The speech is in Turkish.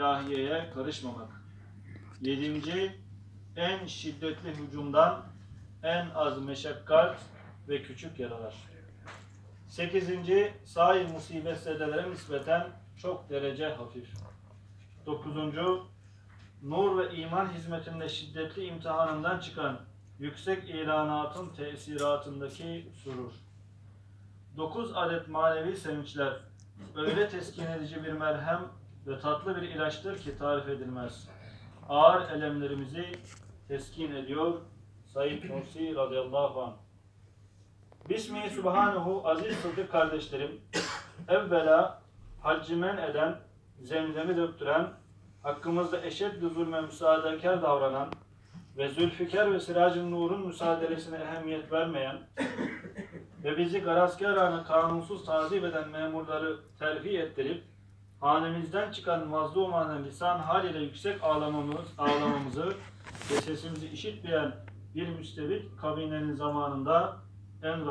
ilahiyeye karışmamak. 7. En şiddetli hücumdan en az meşakkat ve küçük yaralar. 8. Sair musibetzedelere nispeten çok derece hafif. 9. Nur ve iman hizmetinde şiddetli imtihanından çıkan yüksek ilanatın tesiratındaki surur. 9 adet manevi sevinçler öyle teskin edici bir merhem ve tatlı bir ilaçtır ki tarif edilmez. Ağır elemlerimizi teskin ediyor. Said Nursi radıyallahu anh. Bismi Subhanehu aziz sıddık kardeşlerim, evvela haccı men eden, zemzemi döktüren, hakkımızda eşeddi zulme müsaadekar davranan ve Zülfikar ve Siracın Nur'un müsadelesine ehemmiyet vermeyen ve bizi garazkârâne kanunsuz tazip eden memurları terfi ettirip hanemizden çıkan mazlumane lisan hal ile yüksek ağlamamızı ve sesimizi işitmeyen bir müstebit kabinenin zamanında en